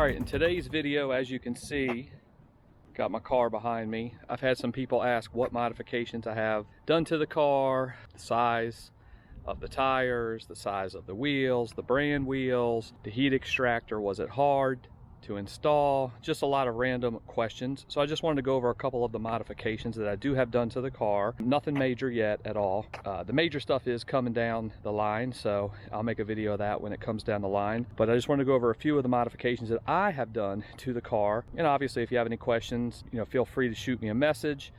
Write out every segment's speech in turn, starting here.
Alright, in today's video, as you can see, got my car behind me. I've had some people ask what modifications I have done to the car, the size of the tires, the size of the wheels, the brand wheels, the heat extractor, was it hard to install? Just a lot of random questions. So I just wanted to go over a couple of the modifications that I do have done to the car. Nothing major yet at all. The major stuff is coming down the line, so I'll make a video of that when it comes down the line. But I just wanted to go over a few of the modifications that I have done to the car. And obviously, if you have any questions, feel free to shoot me a message.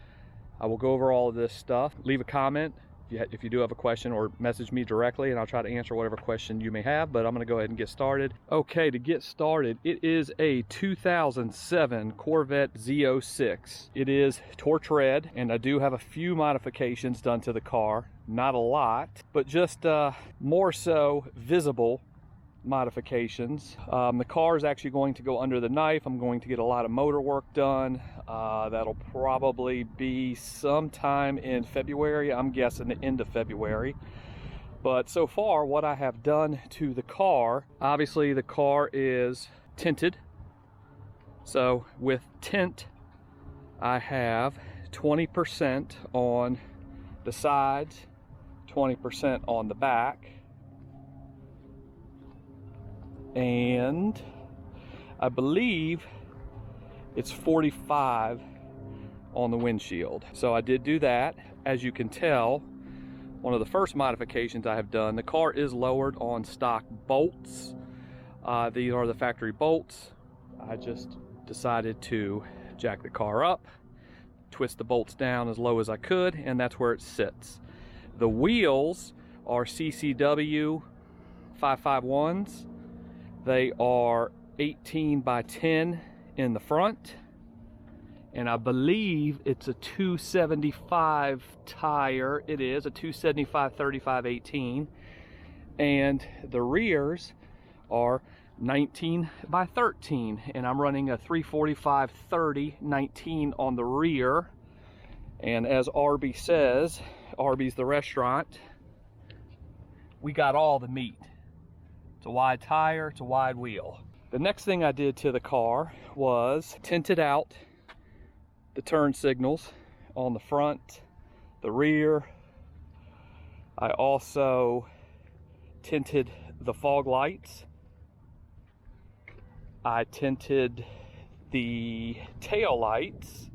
I will go over all of this stuff. Leave a comment if you do have a question, or message me directly and I'll try to answer whatever question you may have. But I'm going to go ahead and get started. Okay, to get started, it is a 2007 Corvette Z06. It is torch red, and I do have a few modifications done to the car. Not a lot, but just more so visible modifications. The car is actually going to go under the knife. I'm going to get a lot of motor work done. That'll probably be sometime in February. I'm guessing the end of February. But so far, what I have done to the car, obviously the car is tinted. So with tint, I have 20% on the sides, 20% on the back, and I believe it's 45 on the windshield. So I did do that. As you can tell, one of the first modifications I have done, the car is lowered on stock bolts. These are the factory bolts. I just decided to jack the car up, twist the bolts down as low as I could, and that's where it sits. The wheels are CCW 551s. They are 18 by 10 in the front, and I believe it's a 275 tire. It is a 275 35/18, and the rears are 19 by 13, and I'm running a 345 30/19 on the rear. And as Arby says, Arby's the restaurant, we got all the meat. It's a wide tire, it's a wide wheel. The next thing I did to the car was tinted out the turn signals on the front, the rear. I also tinted the fog lights. I tinted the tail lights.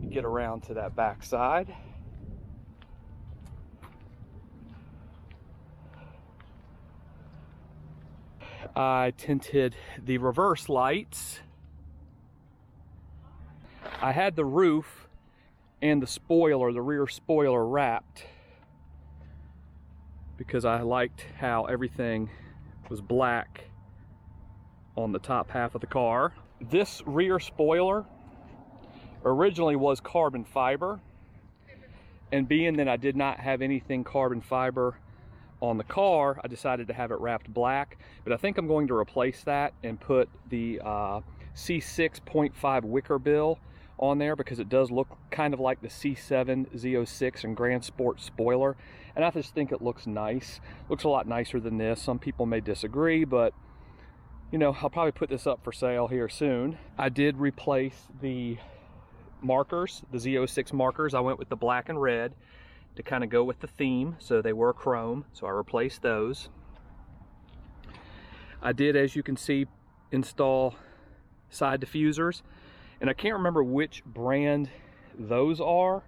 Get around to that back side. I tinted the reverse lights. I had the roof and the spoiler, the rear spoiler, wrapped because I liked how everything was black on the top half of the car. This rear spoiler originally was carbon fiber, and being that I did not have anything carbon fiber on the car, I decided to have it wrapped black. But I think I'm going to replace that and put the C6.5 wicker bill on there, because it does look kind of like the C7 Z06 and Grand Sport spoiler, and I just think it looks nice. Looks a lot nicer than this. Some people may disagree, but I'll probably put this up for sale here soon. I did replace the markers, the Z06 markers. I went with the black and red to kind of go with the theme, so they were chrome, so I replaced those. I did, as you can see, install side diffusers, and I can't remember which brand those are,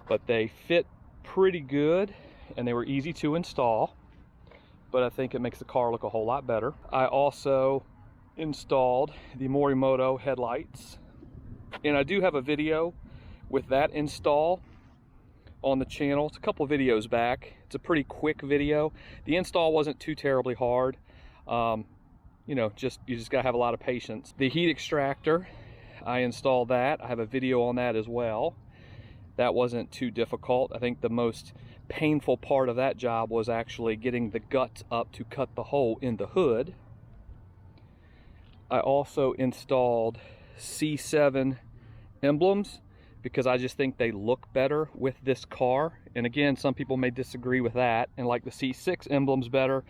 but they fit pretty good and they were easy to install, but I think it makes the car look a whole lot better. I also installed the Morimoto headlights, and I do have a video with that install on the channel. It's a couple videos back. It's a pretty quick video. The install wasn't too terribly hard. You just gotta have a lot of patience. The heat extractor, I installed that. I have a video on that as well. That wasn't too difficult. I think the most painful part of that job was actually getting the guts up to cut the hole in the hood. I also installed C7 emblems because I just think they look better with this car. And again, some people may disagree with that and like the C6 emblems better.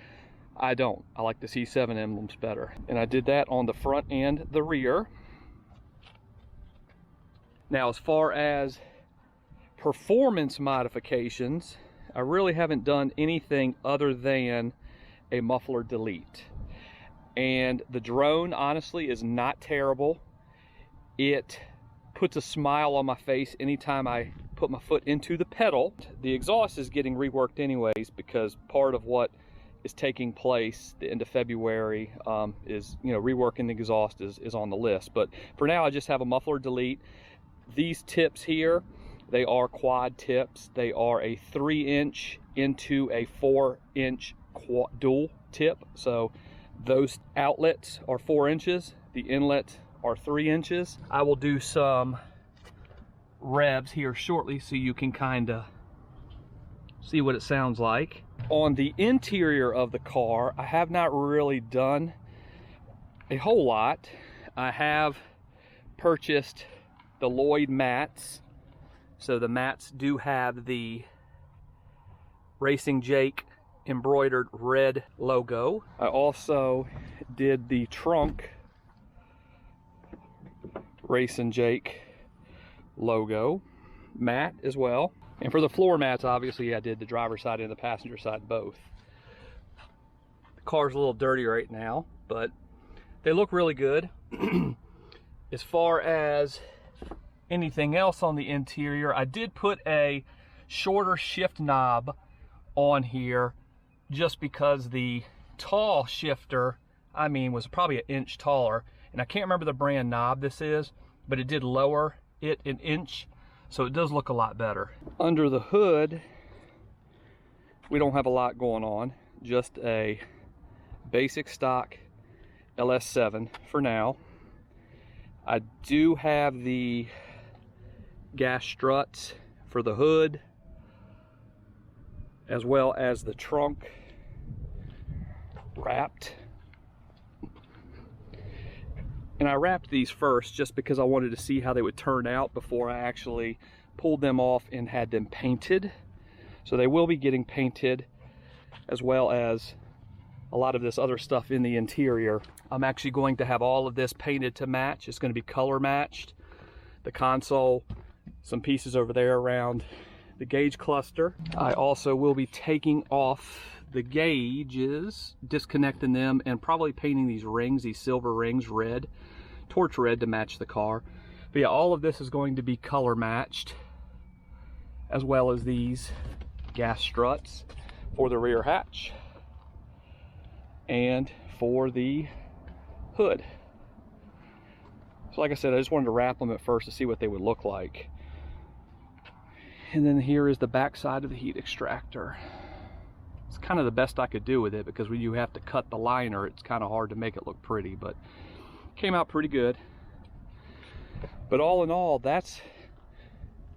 I don't. I like the C7 emblems better. And I did that on the front and the rear. Now, as far as performance modifications, I really haven't done anything other than a muffler delete. And the drone, honestly, is not terrible. It puts a smile on my face anytime I put my foot into the pedal. The exhaust is getting reworked anyways, because part of what is taking place the end of February is, you know, reworking the exhaust is on the list. But for now, I just have a muffler delete. These tips here, they are quad tips. They are a 3-inch into a 4-inch dual tip. So those outlets are 4 inches. The inlets are 3 inches. I will do some revs here shortly so you can kind of see what it sounds like. On the interior of the car, I have not really done a whole lot. I have purchased the Lloyd mats. So the mats do have the Racing Jake embroidered red logo. I also did the trunk Racing Jake logo mat as well. And for the floor mats, obviously I did the driver's side and the passenger side both. The car's a little dirty right now, but they look really good. As far as anything else on the interior, I did put a shorter shift knob on here just because the tall shifter, I mean, was probably 1 inch taller, and I can't remember the brand knob this is, but it did lower it 1 inch, so it does look a lot better. Under the hood, we don't have a lot going on, just a basic stock LS7 for now. I do have the gas struts for the hood, as well as the trunk wrapped. And I wrapped these first just because I wanted to see how they would turn out before I actually pulled them off and had them painted. So they will be getting painted, as well as a lot of this other stuff in the interior. I'm actually going to have all of this painted to match. It's going to be color matched. The console, some pieces over there around the gauge cluster. I also will be taking off the gauges, disconnecting them, and probably painting these rings, these silver rings, red, torch red, to match the car. But yeah, all of this is going to be color matched, as well as these gas struts for the rear hatch and for the hood. So like I said, I just wanted to wrap them at first to see what they would look like. And then here is the back side of the heat extractor. It's kind of the best I could do with it, because when you have to cut the liner, it's kind of hard to make it look pretty, but came out pretty good. But all in all, that's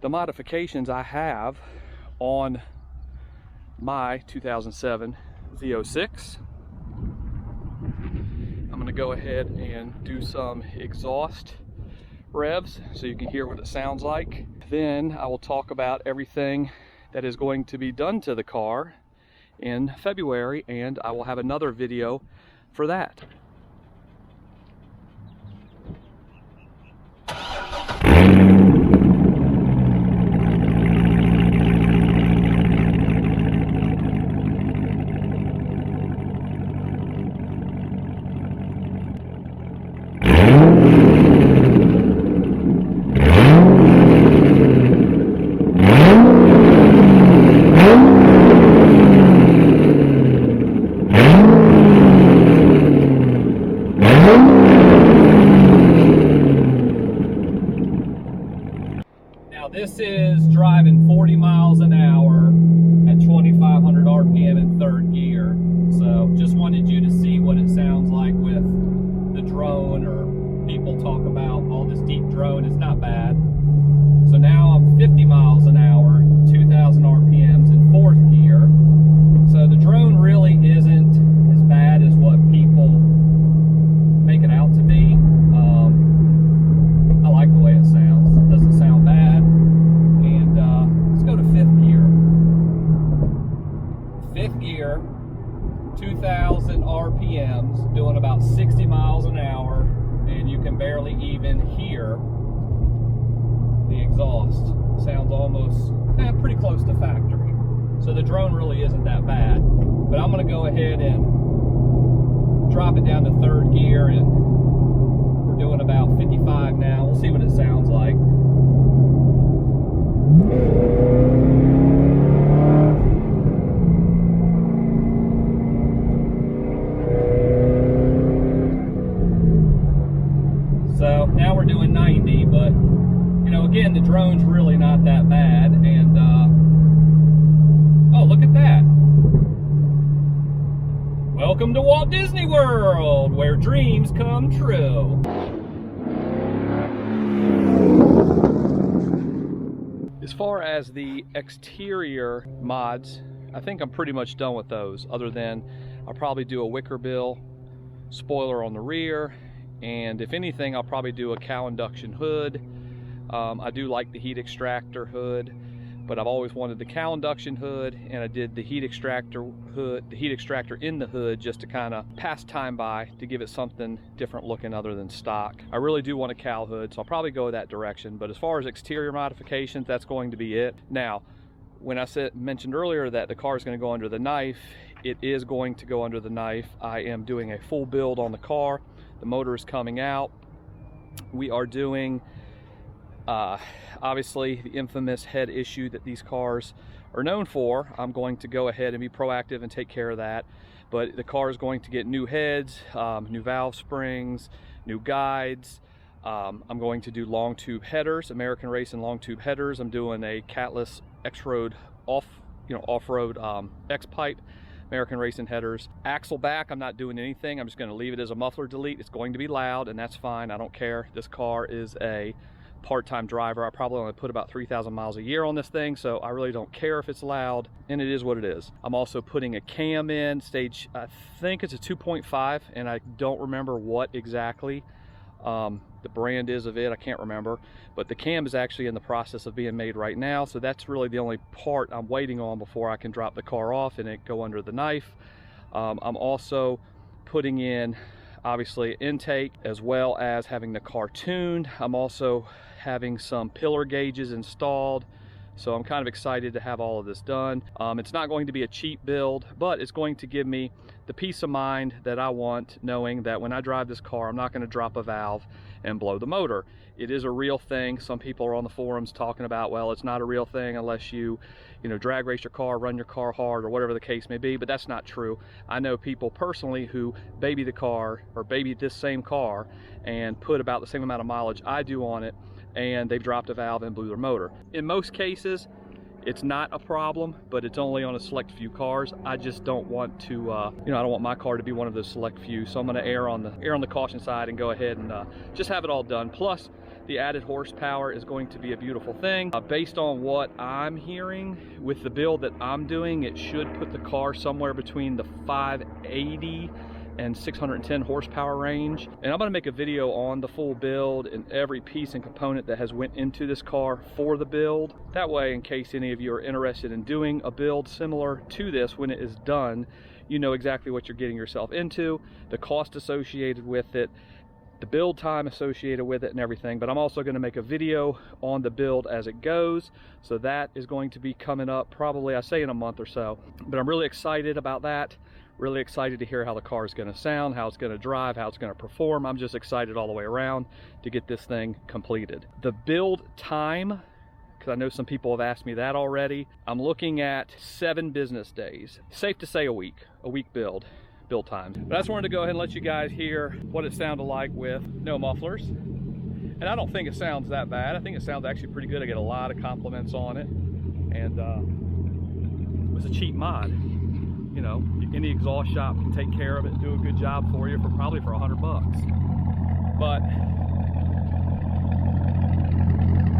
the modifications I have on my 2007 Z06. I'm going to go ahead and do some exhaust revs so you can hear what it sounds like. Then I will talk about everything that is going to be done to the car in February, and I will have another video for that. This is driving 40 miles an hour at 2,500 RPM in third gear. So just wanted you to see what it sounds like with the drone, or people talk about, all this deep drone is not bad. So now I'm 50 miles an hour, 2,000 RPMs in fourth gear. So the drone really isn't as bad as what people make it out to be. I like the way it sounds. It doesn't sound bad. Let's go to fifth gear. Fifth gear, 2,000 in here, the exhaust sounds almost pretty close to factory. So the drone really isn't that bad. But I'm going to go ahead and drop it down to 3rd gear, and we're doing about 55 now. We'll see what it sounds like. So now we're doing 90, but you know, again, the drone's really not that bad. And oh, look at that. Welcome to Walt Disney World, where dreams come true. As far as the exterior mods, I think I'm pretty much done with those, other than I'll probably do a wicker bill spoiler on the rear, and if anything, I'll probably do a cow induction hood. I do like the heat extractor hood, but I've always wanted the cow induction hood, and I did the heat extractor hood, the heat extractor in the hood, just to kind of pass time by, to give it something different looking other than stock. I really do want a cow hood, so I'll probably go that direction. But as far as exterior modifications, that's going to be it. Now, when I mentioned earlier that the car is going to go under the knife, it is going to go under the knife. I am doing a full build on the car. The motor is coming out. We are doing obviously the infamous head issue that these cars are known for. I'm going to go ahead and be proactive and take care of that. But the car is going to get new heads, new valve springs, new guides. I'm going to do long tube headers, American Racing long tube headers. I'm doing a catless X-Road off-road X-pipe American Racing headers. Axle back, I'm not doing anything. I'm just going to leave it as a muffler delete. It's going to be loud, and that's fine. I don't care. This car is a part-time driver. I probably only put about 3,000 miles a year on this thing, so I really don't care if it's loud, and it is what it is. I'm also putting a cam in, stage, I think it's a 2.5, and I don't remember what exactly the brand is of it. I can't remember, but the cam is actually in the process of being made right now, so that's really the only part I'm waiting on before I can drop the car off and it go under the knife. I'm also putting in, obviously, intake, as well as having the car tuned. I'm also having some pillar gauges installed, so I'm kind of excited to have all of this done. It's not going to be a cheap build, but it's going to give me the peace of mind that I want, knowing that when I drive this car, I'm not going to drop a valve and blow the motor. It is a real thing. Some people are on the forums talking about, well, it's not a real thing unless you drag race your car, run your car hard, or whatever the case may be, but that's not true. I know people personally who baby the car, or baby this same car, and put about the same amount of mileage I do on it, and they've dropped a valve and blew their motor. In most cases, it's not a problem, but it's only on a select few cars. I just don't want to, I don't want my car to be one of those select few, so I'm going to err on the caution side and go ahead and just have it all done. Plus, the added horsepower is going to be a beautiful thing. Based on what I'm hearing with the build that I'm doing, it should put the car somewhere between the 580 and 610 horsepower range. And I'm going to make a video on the full build and every piece and component that has went into this car for the build. That way, in case any of you are interested in doing a build similar to this when it is done, you know exactly what you're getting yourself into, the cost associated with it, the build time associated with it, and everything. But I'm also going to make a video on the build as it goes, so that is going to be coming up probably, I say, in a month or so. But I'm really excited about that. Really excited to hear how the car is going to sound, how it's going to drive, how it's going to perform. I'm just excited all the way around to get this thing completed. The build time, because I know some people have asked me that already, I'm looking at 7 business days. Safe to say a week build time. But I just wanted to go ahead and let you guys hear what it sounded like with no mufflers. And I don't think it sounds that bad. I think it sounds actually pretty good. I get a lot of compliments on it. And it was a cheap mod. You know, any exhaust shop can take care of it and do a good job for you for probably for $100 bucks. But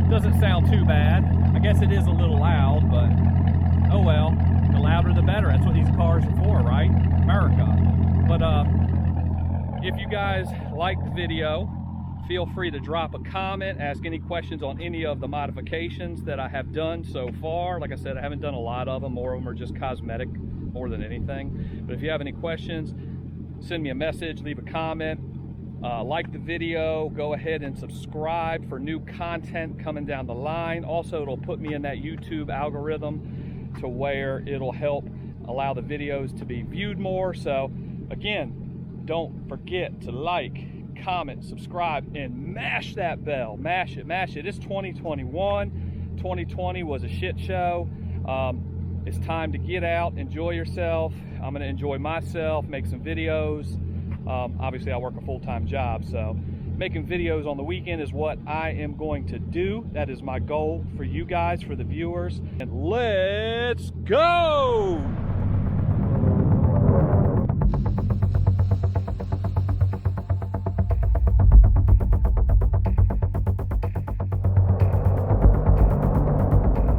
it doesn't sound too bad. I guess it is a little loud, but oh well. The louder the better. That's what these cars are for, right? America. But if you guys like the video, feel free to drop a comment, ask any questions on any of the modifications that I have done so far. Like I said, I haven't done a lot of them. More of them are just cosmetic more than anything. But if you have any questions, send me a message, leave a comment. Like the video, go ahead and subscribe for new content coming down the line. Also, it'll put me in that YouTube algorithm to where it'll help allow the videos to be viewed more. So again, don't forget to like, comment, subscribe, and mash that bell. Mash it, mash it. It's 2021. 2020 was a shit show. It's time to get out, enjoy yourself. I'm gonna enjoy myself, make some videos. Obviously I work a full-time job, so making videos on the weekend is what I am going to do. That is my goal for you guys, for the viewers. And let's go!